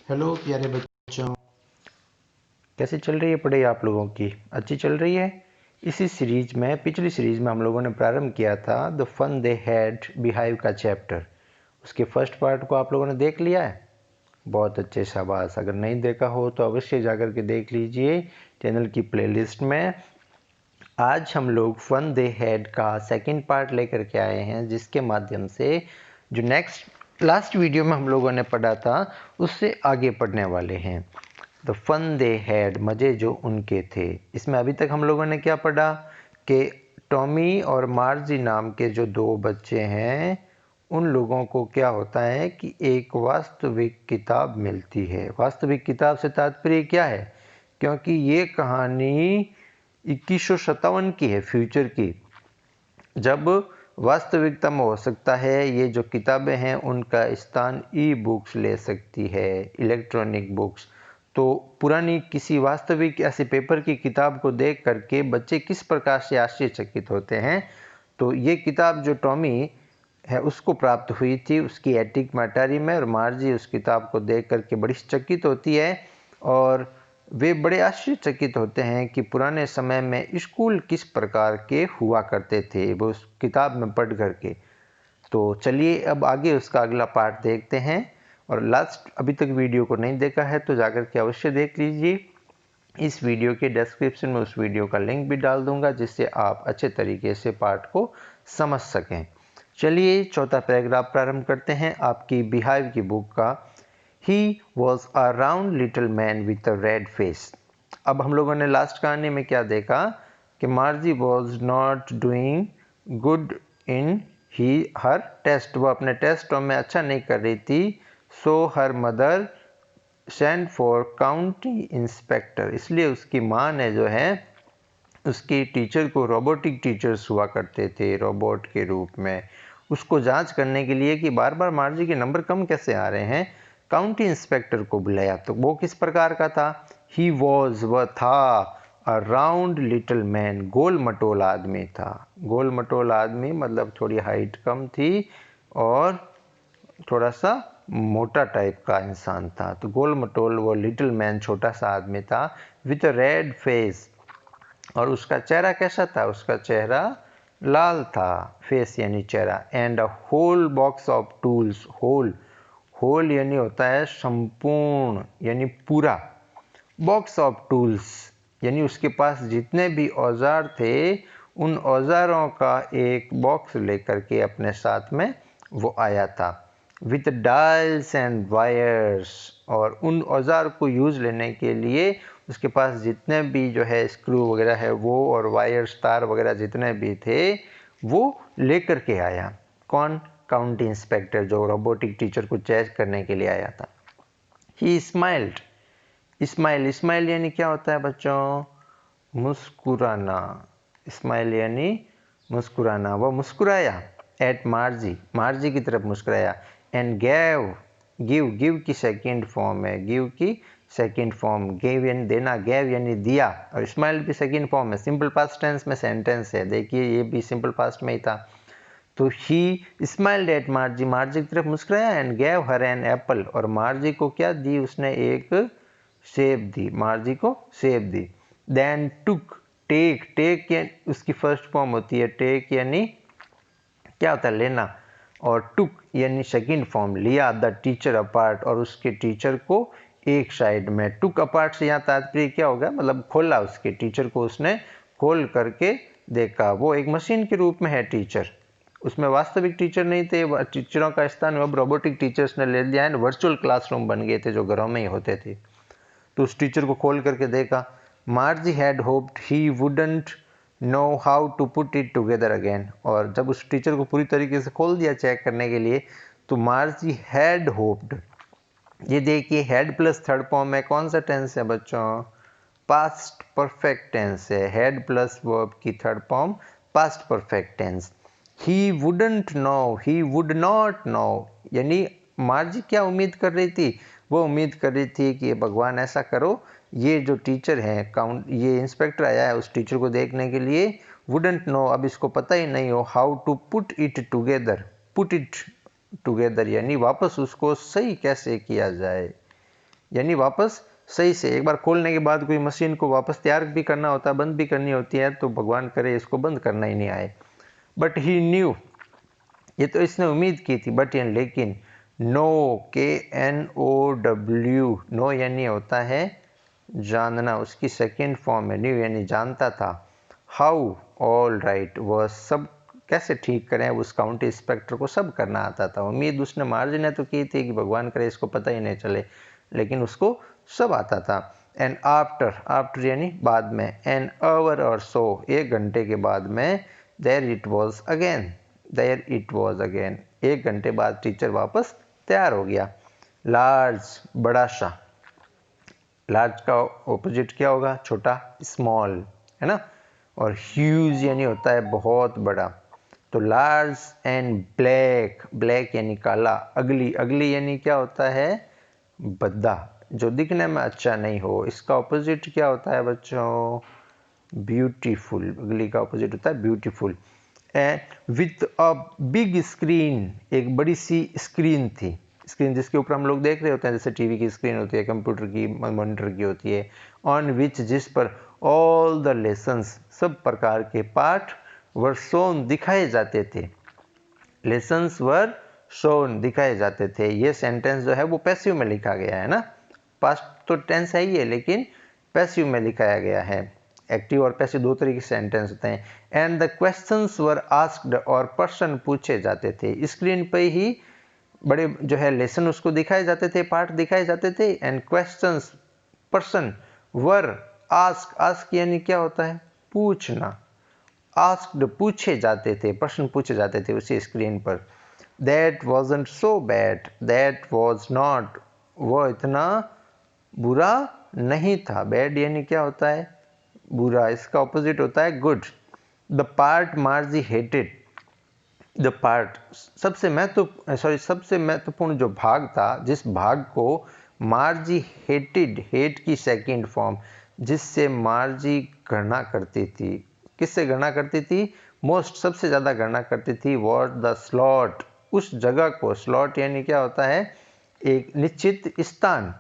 Hello प्यारे बच्चों। कैसे चल रही है पढ़ाई आप लोगों की? अच्छी चल रही है। इसी सीरीज में पिछली सीरीज में हम लोगों ने प्रारंभ किया था the fun they had Beehive का चैप्टर। उसके फर्स्ट पार्ट को आप लोगों ने देख लिया है? बहुत अच्छे, शाबाश। अगर नहीं देखा हो तो अवश्य जाकर के देख लीजिए चैनल की प्लेलिस्ट में। आज हम लोग फन दे हैड का सेकंड पार्ट लेकर के आए हैं, जिसके माध्यम से जो लास्ट वीडियो में हम लोगों ने पढ़ा था उससे आगे पढ़ने वाले हैं। द फन दे हैड, मज़े जो उनके थे। इसमें अभी तक हम लोगों ने क्या पढ़ा कि टॉमी और मार्जी नाम के जो दो बच्चे हैं, उन लोगों को क्या होता है कि एक वास्तविक किताब मिलती है। वास्तविक किताब से तात्पर्य क्या है? क्योंकि ये कहानी 2157 की है, फ्यूचर की, जब वास्तविकता में हो सकता है ये जो किताबें हैं उनका स्थान ई बुक्स ले सकती है, इलेक्ट्रॉनिक बुक्स। तो पुरानी किसी वास्तविक ऐसे पेपर की किताब को देख करके बच्चे किस प्रकार से आश्चर्यचकित होते हैं। तो ये किताब जो टॉमी है उसको प्राप्त हुई थी उसकी एटिक में, अटारी में, और मार्जी उस किताब को देख करके बड़ी चकित होती है और वे बड़े आश्चर्यचकित होते हैं कि पुराने समय में स्कूल किस प्रकार के हुआ करते थे वो उस किताब में पढ़ करके। तो चलिए अब आगे उसका अगला पार्ट देखते हैं। और लास्ट अभी तक वीडियो को नहीं देखा है तो जाकर के अवश्य देख लीजिए। इस वीडियो के डिस्क्रिप्शन में उस वीडियो का लिंक भी डाल दूंगा, जिससे आप अच्छे तरीके से पार्ट को समझ सकें। चलिए चौथा पैराग्राफ प्रारंभ करते हैं आपकी बिहाइव की बुक का। He was a round little man with a red face। अब हम लोगों ने लास्ट कहानी में क्या देखा कि Margie was not doing good in her test. वो अपने टेस्टों में अच्छा नहीं कर रही थी। So her mother sent for county inspector। इसलिए उसकी माँ ने जो है उसकी टीचर को, रोबोटिक टीचर्स हुआ करते थे रोबोट के रूप में, उसको जांच करने के लिए कि बार बार मार्जी के नंबर कम कैसे आ रहे हैं, काउंटी इंस्पेक्टर को बुलाया। तो वो किस प्रकार का था? ही वॉज, वह था, अ राउंड लिटिल मैन, गोल मटोल आदमी था। गोल मटोल आदमी मतलब थोड़ी हाइट कम थी और थोड़ा सा मोटा टाइप का इंसान था। तो गोल मटोल वो लिटिल मैन, छोटा सा आदमी था, विथ अ रेड फेस। और उसका चेहरा कैसा था? उसका चेहरा लाल था, फेस यानी चेहरा। And a whole box of tools, whole, whole यानी होता है संपूर्ण यानी पूरा, बॉक्स ऑफ टूल्स यानी उसके पास जितने भी औजार थे उन औजारों का एक बॉक्स लेकर के अपने साथ में वो आया था। विथ डायल्स एंड वायर्स, और उन औजार को यूज लेने के लिए उसके पास जितने भी जो है स्क्रू वगैरह है वो, और वायर्स, तार वगैरह जितने भी थे वो लेकर के आया। कौन? काउंटी इंस्पेक्टर, जो रोबोटिक टीचर को चेक करने के लिए आया था। ही स्माइल्ड, स्माइल, स्माइल यानी क्या होता है बच्चों? मुस्कुराना। स्माइल यानी मुस्कुराना। वो मुस्कुराया एट मार्जी, मार्जी की तरफ मुस्कुराया। एंड गैव, गिव, गिव की सेकंड फॉर्म है, गिव की सेकंड फॉर्म, गिव यानी देना, गैव यानी दिया, और स्माइल भी सेकंड फॉर्म है। सिंपल पास्ट टेंस में सेंटेंस है, देखिए ये भी सिंपल पास्ट में ही था। तो ही स्माइल्ड एट मार्जी, मार्जी की तरफ मुस्कुराया। And gave her an apple, और मार्जी को क्या दी उसने? एक सेब दी, मार्जी को सेब दी। देन टुक, टेक, टेक उसकी फर्स्ट फॉर्म होती है, टेक यानी क्या होता है? लेना, और टुक यानी सेकंड फॉर्म, लिया द टीचर अपार्ट, और उसके टीचर को एक साइड में। टुक अपार्ट से यहाँ तात्पर्य क्या होगा? मतलब खोला, उसके टीचर को उसने खोल करके देखा। वो एक मशीन के रूप में है टीचर, उसमें वास्तविक टीचर नहीं थे। टीचरों का स्थान अब रोबोटिक टीचर्स ने ले लिया है, वर्चुअल क्लासरूम बन गए थे जो घरों में ही होते थे। तो उस टीचर को खोल करके देखा। Margie had hoped he wouldn't know how to put it together again, और जब उस टीचर को पूरी तरीके से खोल दिया चेक करने के लिए, तो मार्जी हैड होप्ड, ये देखिए हेड प्लस थर्ड फॉर्म में कौन सा टेंस है बच्चों? पास्ट परफेक्ट टेंस है। हेड प्लस वर्ब की third form past perfect tense. He wouldn't know, he would not know, यानी मार्जी क्या उम्मीद कर रही थी? वो उम्मीद कर रही थी कि भगवान ऐसा करो, ये जो टीचर है, ये इंस्पेक्टर आया है उस टीचर को देखने के लिए, वुडंट नो, अब इसको पता ही नहीं हो, how to put it together, put it together यानी वापस उसको सही कैसे किया जाए। यानी वापस सही से एक बार खोलने के बाद कोई मशीन को वापस तैयार भी करना होता है, बंद भी करनी होती है, तो भगवान करे इसको बंद करना ही नहीं आए। बट ही न्यू, ये तो इसने उम्मीद की थी, बट लेकिन नो, KNOW, नो यानी होता है जानना, उसकी सेकेंड फॉर्म है न्यू यानी जानता था। हाउ, ऑल राइट, वह सब कैसे ठीक करें, उस काउंटी इंस्पेक्टर को सब करना आता था। उम्मीद उसने मार्जिन ने तो की थी कि भगवान करे इसको पता ही नहीं चले, लेकिन उसको सब आता था। एंड आफ्टर, आफ्टर यानी बाद में, एन आवर और सो, 1 घंटे के बाद में, there it was again, there it was again, 1 घंटे बाद टीचर वापस तैयार हो गया। लार्ज, बड़ा सा, लार्ज का ऑपोजिट क्या होगा, छोटा, स्मॉल, है ना। और ह्यूज यानी होता है बहुत बड़ा। तो लार्ज एंड ब्लैक, ब्लैक यानी काला। अगली, अगली यानी क्या होता है, भद्दा, जो दिखने में अच्छा नहीं हो। इसका ऑपोजिट क्या होता है बच्चों, ब्यूटीफुल, अगली का ऑपोजिट होता है beautiful. And with a big screen, एक बड़ी सी स्क्रीन थी, स्क्रीन जिसके ऊपर हम लोग देख रहे होते हैं, जैसे टीवी की स्क्रीन होती है, कंप्यूटर की, मॉनिटर की होती है। ऑन विच, जिस पर, ऑल द लेसन्स, सब प्रकार के पाठ, वर शोन, दिखाए जाते थे। लेसन्स वर शोन, दिखाए जाते थे। ये सेंटेंस जो है वो पैसिव में लिखा गया है ना, पास्ट तो टेंस है ही है, लेकिन पैसिव में लिखाया गया है। एक्टिव और पैसिव दो तरीके के सेंटेंस होते हैं। And the questions were asked, और प्रश्न पूछे जाते थे। स्क्रीन पे ही बड़े जो है लेसन उसको दिखाए जाते थे, पाठ दिखाए जाते थे। एंड क्वेश्चंस, प्रश्न, वर, आस्क, आस्क यानी क्या होता है, पूछना, आस्क्ड, पूछे जाते थे, प्रश्न पूछे जाते थे उसी स्क्रीन पर। That wasn't so bad, that was not, वह इतना बुरा नहीं था। बैड यानी क्या होता है, बुरा, इसका ऑपोजिट होता है good. The part मार्जी hated, the part, सबसे महत्वपूर्ण जो भाग था, जिस भाग को मार्जी हेटेड, हेट की सेकंड फॉर्म, जिससे मार्जी घृणा करती थी। किससे घृणा करती थी, मोस्ट, सबसे ज़्यादा घृणा करती थी। वॉट द स्लॉट, उस जगह को, स्लॉट यानी क्या होता है, एक निश्चित स्थान।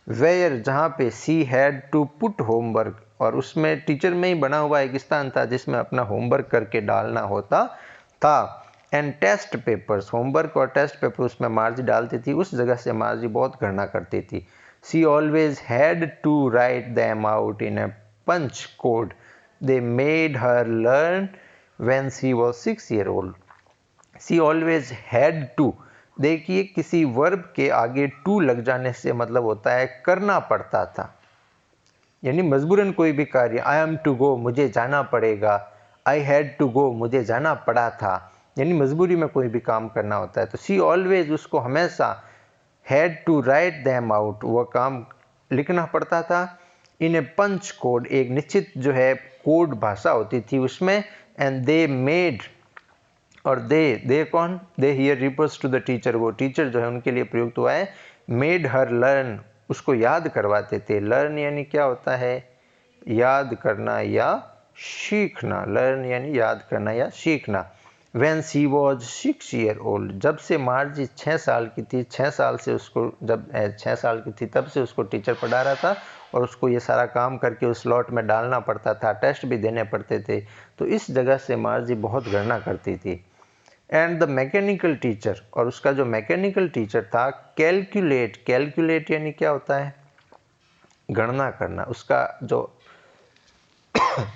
वेयर, जहाँ पे, she had to put homework, और उसमें टीचर में ही बना हुआ एक स्थान था जिसमें अपना होमवर्क करके डालना होता था। एंड टेस्ट पेपर्स, होमवर्क और टेस्ट पेपर उसमें मार्जी डालती थी, उस जगह से मार्जी बहुत घृणा करती थी। She always had to write them out in a punch code they made her learn when she was 6 years old। She always had to, देखिए किसी वर्ब के आगे टू लग जाने से मतलब होता है करना पड़ता था, यानी मजबूरन कोई भी कार्य। आई एम टू गो, मुझे जाना पड़ेगा। आई हैड टू गो, मुझे जाना पड़ा था, यानी मजबूरी में कोई भी काम करना होता है। तो सी ऑलवेज, उसको हमेशा, had to write them out, वह काम लिखना पड़ता था। इन ए पंच कोड, एक निश्चित जो है कोड भाषा होती थी उसमें। एंड दे मेड, और दे कौन, they here refers to the teacher, वो टीचर जो है उनके लिए प्रयुक्त हुआ है। मेड हर लर्न, उसको याद करवाते थे। लर्न यानी क्या होता है, याद करना या सीखना। लर्न यानी याद करना या सीखना। When she was 6 years old, जब से मार्जी 6 साल की थी, 6 साल से उसको, जब 6 साल की थी तब से उसको टीचर पढ़ा रहा था, और उसको ये सारा काम करके उस स्लॉट में डालना पड़ता था, टेस्ट भी देने पड़ते थे। तो इस जगह से मार्जी बहुत घृणा करती थी। एंड द मैकेनिकल टीचर, और उसका जो मैकेनिकल टीचर था, कैलकुलेट, कैलकुलेट यानी क्या होता है, गणना करना। उसका जो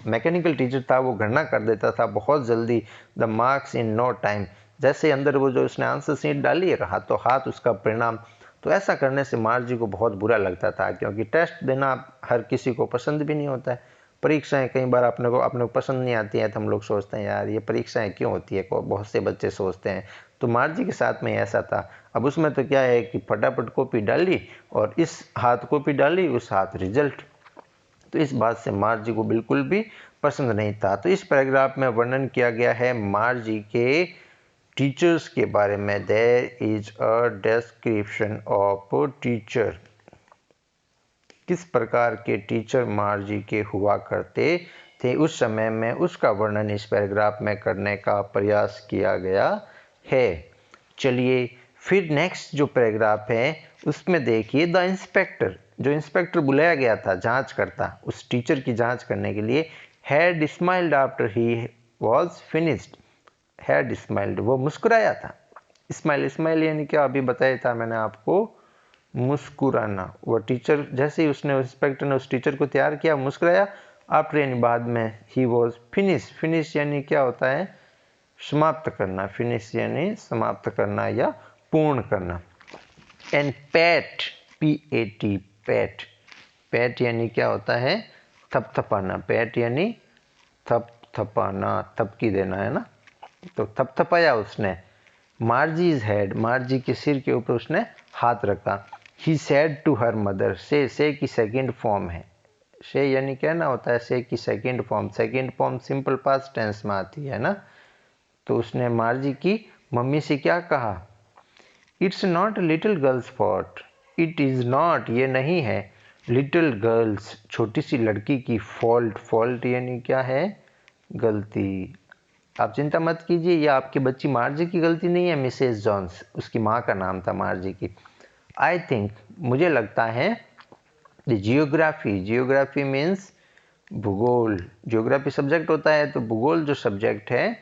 मैकेनिकल टीचर था वो गणना कर देता था बहुत जल्दी, the marks in no time. जैसे अंदर वो जो उसने आंसर शीट डाली है हाथों हाथ उसका परिणाम। तो ऐसा करने से मार्जी को बहुत बुरा लगता था, क्योंकि टेस्ट देना हर किसी को पसंद भी नहीं होता है। परीक्षाएं कई बार अपने को पसंद नहीं आती है, तो हम लोग सोचते हैं यार ये परीक्षाएं क्यों होती है, बहुत से बच्चे सोचते हैं। तो मार्जी के साथ में ऐसा था। अब उसमें तो क्या है कि फटाफट कॉपी डाली, और इस हाथ कॉपी डाली, उस हाथ रिजल्ट। तो इस बात से मार्जी को बिल्कुल भी पसंद नहीं था। तो इस पैराग्राफ में वर्णन किया गया है मार्जी के टीचर्स के बारे में। There is a description of teacher, किस प्रकार के टीचर मार्जी के हुआ करते थे उस समय में, उसका वर्णन इस पैराग्राफ में करने का प्रयास किया गया है। चलिए फिर नेक्स्ट जो पैराग्राफ है उसमें देखिए, द इंस्पेक्टर, जो इंस्पेक्टर बुलाया गया था जांच करता, उस टीचर की जांच करने के लिए, had smiled after he was finished. Had smiled, वो मुस्कुराया था। स्माइल, स्माइल यानी क्या, अभी बताया था मैंने आपको, मुस्कुराना। वो टीचर जैसे ही उसने, इंस्पेक्टर ने उस टीचर को तैयार किया, मुस्कुराया। आफ्टर यानी बाद में, ही वॉज फिनिश, फिनिश यानी क्या होता है, समाप्त करना। फिनिश यानी समाप्त करना या पूर्ण करना। And PAT, PAT, PAT, PAT यानी क्या होता है, थपथपाना। पैट यानी थपथपाना, थपकी देना है ना, तो थपथपाया उसने। मार्जीज हेड, मार्जी के सिर के ऊपर उसने हाथ रखा। He said to her mother, say की सेकेंड फॉर्म है। से यानी क्या ना होता है, से की second form, second form simple past tense में आती है ना। तो उसने मार्जी की मम्मी से क्या कहा, it's not little girls fault, it is not, ये नहीं है, लिटिल गर्ल्स, छोटी सी लड़की की, फॉल्ट, फॉल्ट यानी क्या है, गलती। आप चिंता मत कीजिए, ये आपकी बच्ची मार्जी की गलती नहीं है, मिसेस जॉन्स, उसकी माँ का नाम था मार्जी की। आई थिंक, मुझे लगता है, द जियोग्राफी, जियोग्राफी मीन्स भूगोल, जियोग्राफी सब्जेक्ट होता है, तो भूगोल जो सब्जेक्ट है,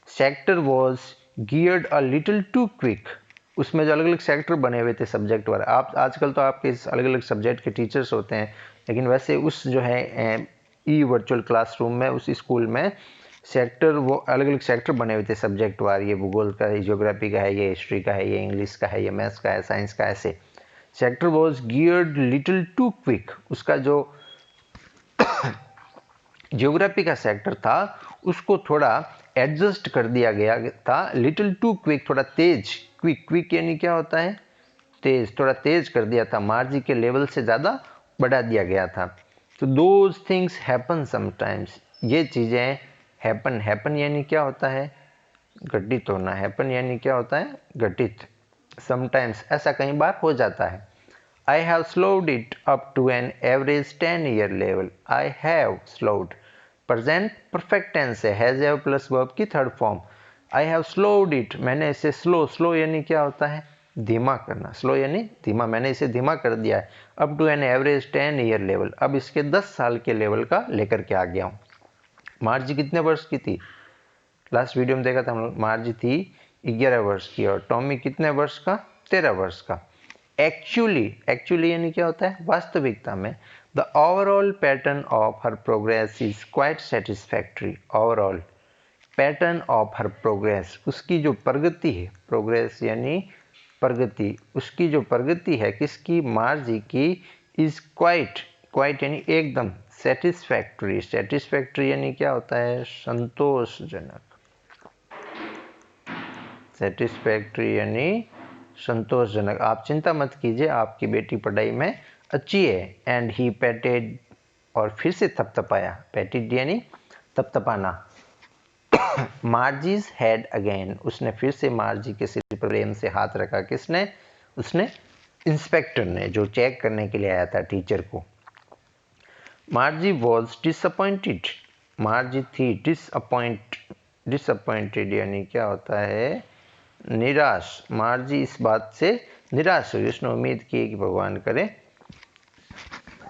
sector was geared a little too quick, उसमें जो अलग अलग सेक्टर बने हुए थे सब्जेक्ट वाले। आप आजकल तो आपके अलग अलग सब्जेक्ट के टीचर्स होते हैं, लेकिन वैसे उस जो है ई वर्चुअल क्लासरूम में, उस स्कूल में सेक्टर, वो अलग अलग सेक्टर बने हुए थे सब्जेक्ट वार, ये भूगोल का है, जियोग्राफी का है, ये हिस्ट्री का है, ये इंग्लिश का है, ये मैथ्स का है, साइंस का, ऐसे। Sector was geared little too quick, उसका जो जियोग्राफी का सेक्टर था उसको थोड़ा एडजस्ट कर दिया गया था, लिटिल टू क्विक, थोड़ा तेज, क्विक, क्विक यानी क्या होता है, तेज, थोड़ा तेज कर दिया था, मार्जी के लेवल से ज़्यादा बढ़ा दिया गया था। तो दोज थिंग्स हैपन समटाइम्स, ये चीज़ें हैपन, हैपन यानी क्या होता है, घटित होना, हैपन यानी क्या होता है, घटित। समटाइम्स, ऐसा कई बार हो जाता है। I have slowed it up to an average 10-year level. I have slowed. Present perfect tense है, has have plus verb की third form. I have slowed it. मैंने इसे स्लो, स्लो यानी क्या होता है, धीमा करना, स्लो यानी धीमा, मैंने इसे धीमा कर दिया है। Up to an average 10-year level, अब इसके 10 साल के लेवल का लेकर के आ गया हूँ। मार्जी कितने वर्ष की थी, लास्ट वीडियो में देखा था हम लोग, मार्जी थी 11 वर्ष की, और टॉमी कितने वर्ष का, 13 वर्ष का। एक्चुअली, एक्चुअली यानी क्या होता है, वास्तविकता में। The overall pattern of her progress is quite satisfactory. Overall pattern of her progress, उसकी जो प्रगति है, प्रोग्रेस यानी प्रगति, उसकी जो प्रगति है किसकी, मार्जी की, इज क्वाइट, क्वाइट यानी एकदम, सेटिस्फैक्ट्री, सेटिस्फैक्ट्री यानी क्या होता है, संतोषजनक, सेटिस्फैक्ट्री यानी संतोषजनक। आप चिंता मत कीजिए, आपकी बेटी पढ़ाई में अच्छी है। एंड ही पैटेड, और फिर से थपथपाया, पैटेड यानी थपथपाना। मार्जीज हेड अगेन, उसने फिर से मार्जी के सिर पर प्रेम से हाथ रखा, किसने, उसने, इंस्पेक्टर ने, जो चेक करने के लिए आया था टीचर को। मार्जी वॉज डिसअपॉइंटेड, मार्जी थी डिसअपॉइंटेड यानी क्या होता है, निराश। मार्जी इस बात से निराश हुई, उसने उम्मीद की कि भगवान करे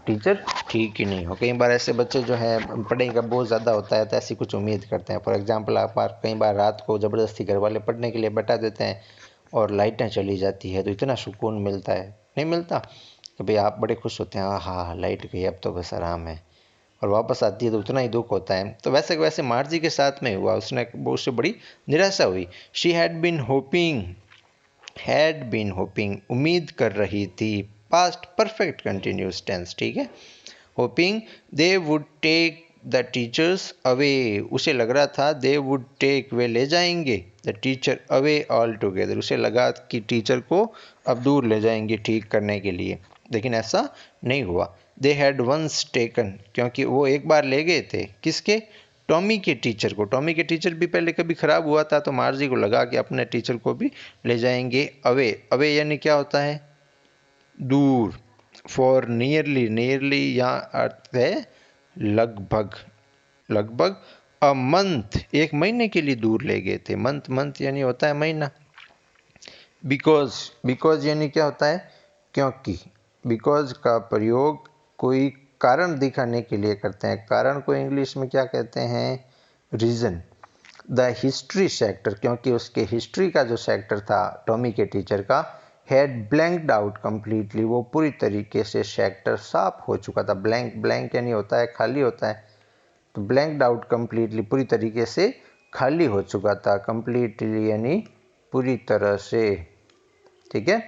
टीचर ठीक ही नहीं हो। कई बार ऐसे बच्चे जो है, पढ़ाई का बहुत ज़्यादा होता है तो ऐसी कुछ उम्मीद करते हैं। फॉर एग्जांपल, आप कई बार रात को ज़बरदस्ती घर वाले पढ़ने के लिए बैठा देते हैं और लाइटें चली जाती है, तो इतना सुकून मिलता है, नहीं मिलता, कि भाई आप बड़े खुश होते हैं, हाँ लाइट गई अब तो बस आराम है, और वापस आती है तो उतना ही दुख होता है। तो वैसे वैसे मार्जी के साथ में हुआ, उसने बहुत से बड़ी निराशा हुई। शी हैड बीन होपिंग, उम्मीद कर रही थी, पास्ट परफेक्ट कंटिन्यूस टेंस, ठीक है। Hoping they would take the teachers away, उसे लग रहा था दे वुड टेक, वे ले जाएंगे, the teacher away all together, उसे लगा कि टीचर को अब दूर ले जाएंगे ठीक करने के लिए, लेकिन ऐसा नहीं हुआ। दे हैड वंस टेकन, क्योंकि वो एक बार ले गए थे, किसके, टॉमी के टीचर को। टॉमी के टीचर भी पहले कभी ख़राब हुआ था, तो मार्जी को लगा कि अपने टीचर को भी ले जाएंगे। अवे, अवे यानी क्या होता है, दूर। फॉर नियरली, नियरली यहाँ अर्थ है लगभग, लगभग। अ मंथ, एक महीने के लिए दूर ले गए थे, मंथ, मंथ यानी होता है महीना। बिकॉज, बिकॉज यानी क्या होता है? क्योंकि। बिकॉज का प्रयोग कोई कारण दिखाने के लिए करते हैं। कारण को इंग्लिश में क्या कहते हैं? रीजन। द हिस्ट्री सेक्टर, क्योंकि उसके हिस्ट्री का जो सेक्टर था टॉमी के टीचर का, हैड ब्लैंक्ड आउट कंप्लीटली, वो पूरी तरीके से सेक्टर साफ हो चुका था। ब्लैंक, ब्लैंक यानी होता है खाली होता है, तो ब्लैंक्ड आउट कंप्लीटली पूरी तरीके से खाली हो चुका था। कंप्लीटली यानी पूरी तरह से, ठीक है।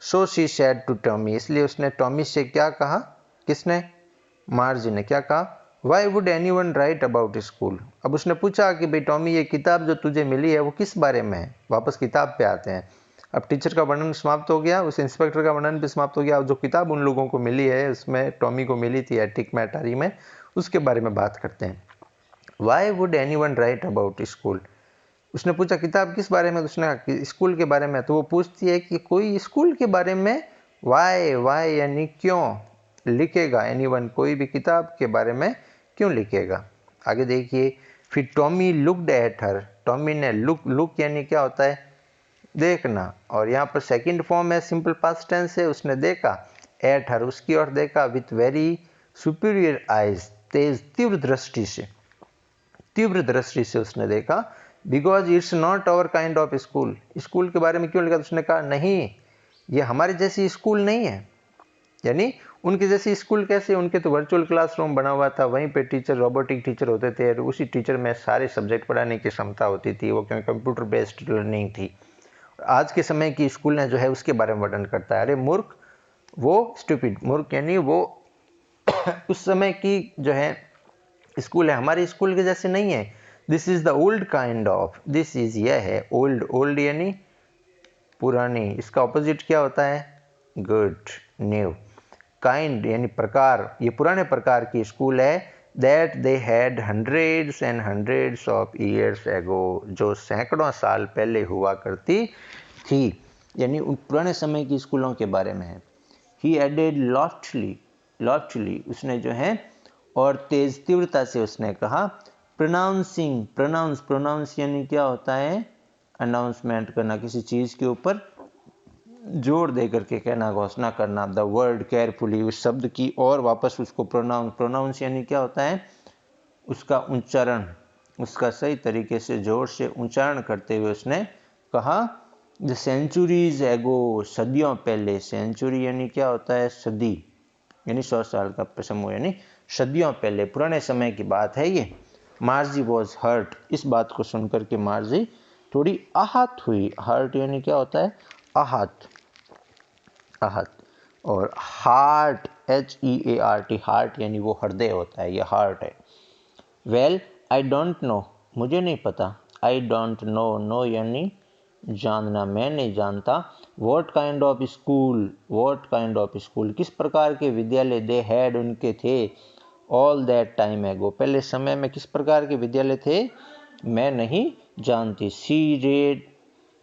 So she said to Tommy, इसलिए उसने टॉमी से क्या कहा? किसने? मार्जी ने क्या कहा? Why would any one right about school. अब उसने पूछा कि भाई टॉमी, ये किताब जो तुझे मिली है वो किस बारे में है? वापस किताब पे आते हैं। अब टीचर का वर्णन समाप्त हो गया, उस इंस्पेक्टर का वर्णन भी समाप्त हो गया। अब जो किताब उन लोगों को मिली है, उसमें टॉमी को मिली थी एटिक में, अटारी में, उसके बारे में बात करते हैं। Why would any one right about school, उसने पूछा किताब किस बारे में? उसने कहा स्कूल के बारे में। तो वो पूछती है कि कोई स्कूल के बारे में वाई, वाई यानी क्यों लिखेगा एनीवन, कोई भी किताब के बारे में क्यों लिखेगा? आगे देखिए, फिर Tommy looked at her, Tommy ने लुक, लुक यानी क्या होता है? देखना, और यहाँ पर सेकंड फॉर्म है, सिंपल पास्ट टेंस है, उसने देखा, एट हर उसकी ओर देखा, विथ वेरी सुपीरियर आइज, तेज तीव्र दृष्टि से, तीव्र दृष्टि से उसने देखा। Because it's not our kind of school, school के बारे में क्यों लिखा? तो उसने कहा नहीं, ये हमारे जैसी स्कूल नहीं है। यानी उनके जैसी स्कूल कैसे? उनके तो वर्चुअल क्लासरूम बना हुआ था, वहीं पे टीचर रोबोटिक टीचर होते थे, और उसी टीचर में सारे सब्जेक्ट पढ़ाने की क्षमता होती थी, वो क्योंकि कंप्यूटर बेस्ड लर्निंग थी। आज के समय की स्कूलें जो है उसके बारे में वर्णन करता है। अरे मूर्ख, वो स्टूपिड, मूर्ख यानी वो उस समय की जो है स्कूल है, हमारे स्कूल के जैसे नहीं है। This is the old kind of, this is, यह है, ओल्ड, ओल्ड यानी पुरानी, इसका ऑपोजिट क्या होता है? Good, new. काइंड यानी प्रकार, ये पुराने प्रकार की स्कूल है। That they had hundreds and hundreds of years ago, जो सैकड़ों साल पहले हुआ करती थी, यानी उन पुराने समय की स्कूलों के बारे में है। ही एडेड लॉफ्टली, लॉफ्टली उसने जो है और तेज तीव्रता से उसने कहा, प्रोनाउंसिंग, प्रोनाउंस, प्रोनाउंस यानी क्या होता है? अनाउंसमेंट करना, किसी चीज़ के ऊपर जोर दे करके कहना, घोषणा करना। द वर्ड केयरफुली, उस शब्द की और वापस उसको प्रोनाउंस, प्रोनाउंस यानी क्या होता है? उसका उच्चारण, उसका सही तरीके से जोर से उच्चारण करते हुए उसने कहा, द सेंचुरीज एगो, सदियों पहले, सेंचुरी यानी क्या होता है? सदी, यानी 100 साल का समूह, यानी सदियों पहले, पुराने समय की बात है ये। मार्जी वॉज हर्ट, इस बात को सुनकर के मार्जी थोड़ी आहत हुई। हर्ट यानी क्या होता है? आहत, आहत। और हार्ट, HEART, हार्ट यानी वो हृदय होता है, ये हार्ट है। वेल आई डोंट नो, मुझे नहीं पता। आई डोंट नो, नो यानी जानना, मैं नहीं जानता। What kind of school, what kind of school, किस प्रकार के विद्यालय, दे हैड उनके थे, ऑल दैट टाइम एगो, पहले समय में किस प्रकार के विद्यालय थे, मैं नहीं जानती। She read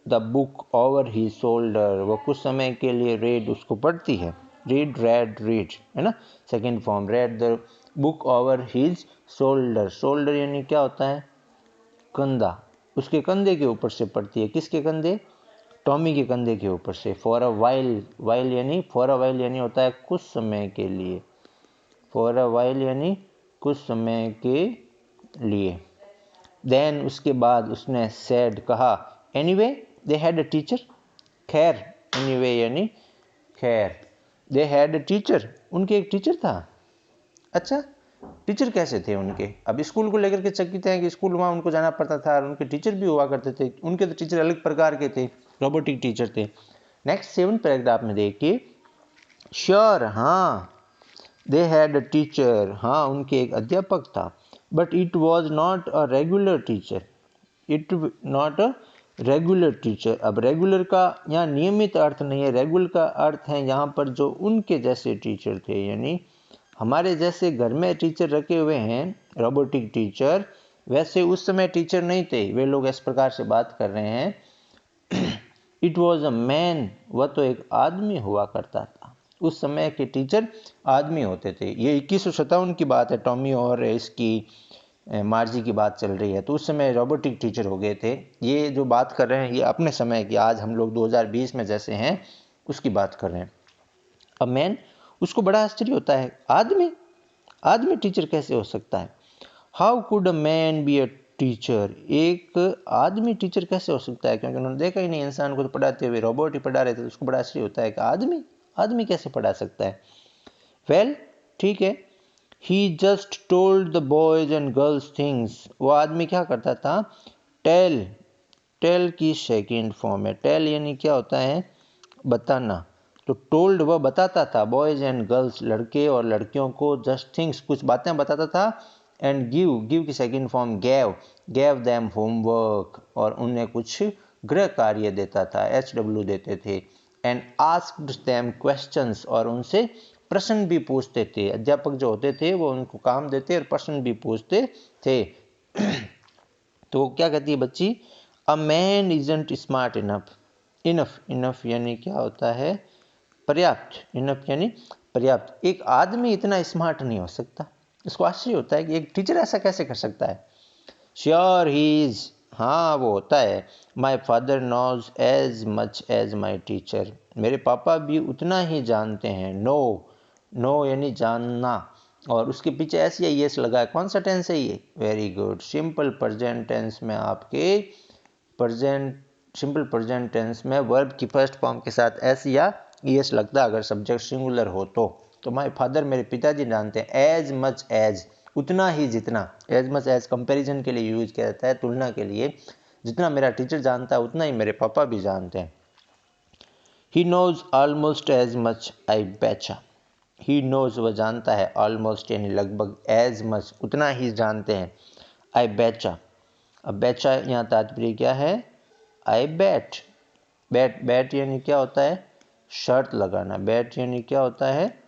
the book over he shoulder, वो कुछ समय के लिए रेड उसको पढ़ती है, रीड, रेड, रीड है ना, second form. Read the book over his shoulder, shoulder यानी क्या होता है? कंधा, उसके कंधे के ऊपर से पड़ती है। किसके कंधे? टॉमी के कंधे के ऊपर से। फॉर अ वाइल, वाइल यानी, फॉर अ वाइल यानी होता है कुछ समय के लिए, फॉर अ वाइल यानी कुछ समय के लिए। देन उसके बाद उसने सेड कहा, anyway they had a teacher, खैर, एनीवे यानी खैर, दे हैड अ टीचर, उनके एक टीचर था। अच्छा, टीचर कैसे थे उनके? अब स्कूल को लेकर के चकित हैं कि स्कूल वहाँ उनको जाना पड़ता था, और उनके टीचर भी हुआ करते थे। उनके तो टीचर अलग प्रकार के थे, रोबोटिक टीचर थे। नेक्स्ट 7 पैराग्राफ में देखिए, श्योर, हाँ, दे हैड अ टीचर, हाँ उनके एक अध्यापक था, but it was not a regular teacher, it not a regular teacher. अब रेगुलर का यहाँ नियमित अर्थ नहीं है, रेगुलर का अर्थ है यहाँ पर जो उनके जैसे टीचर थे, यानी हमारे जैसे घर में टीचर रखे हुए हैं रोबोटिक टीचर, वैसे उस समय टीचर नहीं थे। वे लोग इस प्रकार से बात कर रहे हैं। इट वॉज अ मैन, वह तो एक आदमी हुआ करता था। उस समय के टीचर आदमी होते थे। ये 2157 की बात है, टॉमी और इसकी मार्जी की बात चल रही है, तो उस समय रोबोटिक टीचर हो गए थे। ये जो बात कर रहे हैं ये अपने समय की, आज हम लोग 2020 में जैसे हैं उसकी बात कर रहे हैं। अब मैन, उसको बड़ा आश्चर्य होता है, आदमी टीचर कैसे हो सकता है? How could a man be a teacher? एक आदमी टीचर कैसे हो सकता है? क्योंकि उन्होंने देखा ही नहीं इंसान को, तो पढ़ाते हुए रोबोट ही पढ़ा रहे थे, तो उसको बड़ा आश्चर्य होता है कि आदमी कैसे पढ़ा सकता है? वेल, ठीक है, he just told the boys and girls things. वो आदमी क्या करता था? टेल की सेकेंड फॉर्म है। टेल यानी क्या होता है? बताना। तो टोल्ड वह बताता था, बॉयज एंड गर्ल्स लड़के और लड़कियों को, जस्ट थिंग्स कुछ बातें बताता था। एंड गिव की second form gave them homework, और उन्हें कुछ गृह कार्य देता था, HW देते थे। एंड आस्क्ड देम क्वेश्चंस, और उनसे प्रश्न भी पूछते थे। अध्यापक जो होते थे वो उनको काम देते और प्रश्न भी पूछते थे। तो क्या कहती है बच्ची? A man isn't smart enough यानी क्या होता है? पर्याप्त। इनफ यानी पर्याप्त। एक आदमी इतना स्मार्ट नहीं हो सकता। इसको आश्चर्य होता है कि एक टीचर ऐसा कैसे कर सकता है। श्योर ही इज, हाँ वो होता है। My father knows as much as my teacher, मेरे पापा भी उतना ही जानते हैं। नो यानी जानना, और उसके पीछे ऐसी है यस लगा है। कौन सा टेंस है ये? Very good. Simple present tense में आपके सिंपल प्रेजेंट टेंस में वर्ब की फर्स्ट फॉर्म के साथ एस या ईएस लगता है अगर सब्जेक्ट सिंगुलर हो तो माय फादर, मेरे पिताजी जानते हैं। एज मच एज, उतना ही जितना। एज मच एज कंपैरिजन के लिए यूज किया जाता है, तुलना के लिए। जितना मेरा टीचर जानता है उतना ही मेरे पापा भी जानते हैं। He knows almost as much I बेचा। ही नोज वह जानता है, ऑलमोस्ट यानी लगभग, एज मच उतना ही जानते हैं, आई बेचा। अब बेचा यहाँ तात्पर्य क्या है? आई बैट यानी क्या होता है? शर्त लगाना। बैट यानी क्या होता है?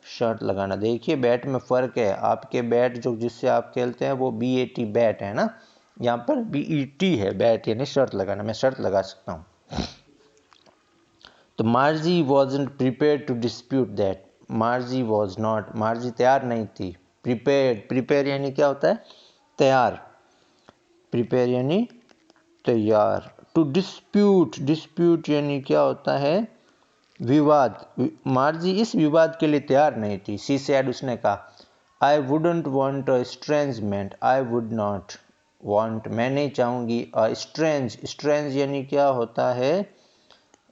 शर्त लगाना। देखिए बैट में फ़र्क है। आपके बैट जो जिससे आप खेलते हैं वो BAT बैट है ना, यहाँ पर BET है, बैट यानी शर्त लगाना। मैं शर्त लगा सकता हूँ। तो Margie wasn't prepare to dispute that. Margie was not, Margie तैयार नहीं थी। प्रिपेयर यानी क्या होता है? तैयार। प्रिपेयर यानी तैयार। टू डिस्प्यूट यानी क्या होता है? विवाद। मार्जी इस विवाद के लिए तैयार नहीं थी। शी सेड, उसने कहा, I wouldn't want a estrangement. I would not want, मैं नहीं चाहूँगी। स्ट्रेंज यानी क्या होता है?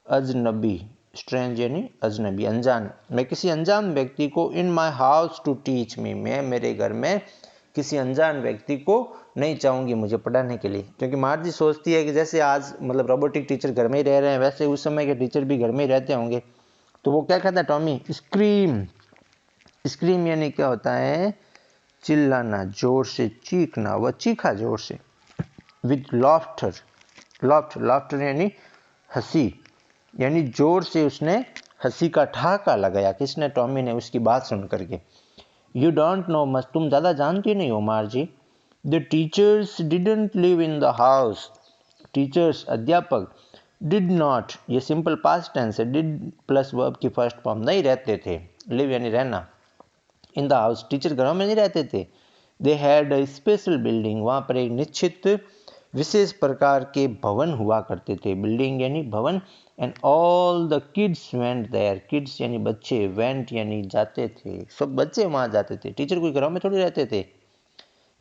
अजनबी। स्ट्रेंज यानी अजनबी, अनजान। मैं किसी अनजान व्यक्ति को, in my house to teach me, मैं मेरे घर में किसी अनजान व्यक्ति को नहीं चाहूँगी मुझे पढ़ाने के लिए। क्योंकि मार्जी सोचती है कि जैसे आज मतलब रोबोटिक टीचर घर में ही रह रहे हैं, वैसे उस समय के टीचर भी घर में ही रहते होंगे। तो वो क्या कहता है टॉमी? स्क्रीम यानी क्या होता है? चिल्लाना, जोर से चीखना। वह चीखा जोर से। विथ लाफ्टर यानी हंसी, यानी जोर से उसने हंसी का ठहाका लगाया। किसने? टॉमी ने, उसकी बात सुन करके। यू डोंट नो मच, तुम ज़्यादा जानती नहीं हो मार्जी। The teachers didn't live in the house. Teachers अध्यापक, डिड नॉट ये सिंपल पास्ट टेंस है, डिड प्लस वर्ब की फर्स्ट फॉर्म, नहीं रहते थे। लिव यानी रहना। इन द हाउस, टीचर घरों में नहीं रहते थे। They had a special building, वहाँ पर एक निश्चित विशेष प्रकार के भवन हुआ करते थे। बिल्डिंग यानी भवन। And all the kids went there, kids यानी बच्चे, वेंट यानी जाते थे, सब बच्चे वहाँ जाते थे। टीचर कोई घरों में थोड़ी रहते थे,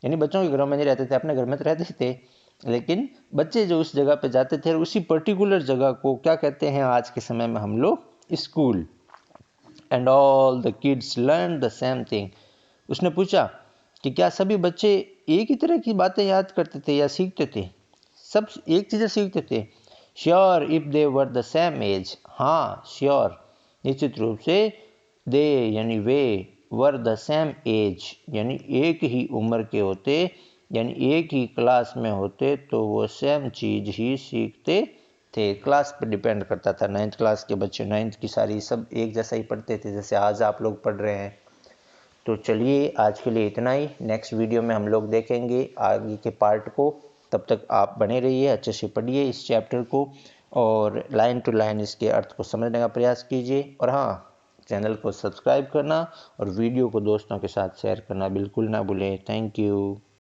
यानी बच्चों के घरों में नहीं रहते थे, अपने घर में तो रहते थे, लेकिन बच्चे जो उस जगह पे जाते थे, उसी पर्टिकुलर जगह को क्या कहते हैं आज के समय में हम लोग? School. And all the kids learn the same thing. उसने पूछा कि क्या सभी बच्चे एक ही तरह की बातें याद करते थे या सीखते थे? सब एक चीज़ें सीखते थे। Sure if they were the same age, हाँ श्योर निश्चित रूप से। दे यानी वे, वर द सेम एज यानी एक ही उम्र के होते, यानी एक ही क्लास में होते, तो वो सेम चीज़ ही सीखते थे। क्लास पर डिपेंड करता था। 9th क्लास के बच्चे 9th की सारी सब एक जैसा ही पढ़ते थे जैसे आज आप लोग पढ़ रहे हैं। तो चलिए आज के लिए इतना ही। नेक्स्ट वीडियो में हम लोग देखेंगे आगे के पार्ट को। तब तक आप बने रहिए, अच्छे से पढ़िए इस चैप्टर को और लाइन टू लाइन इसके अर्थ को समझने का प्रयास कीजिए। और हाँ, चैनल को सब्सक्राइब करना और वीडियो को दोस्तों के साथ शेयर करना बिल्कुल ना भूलें। Thank you.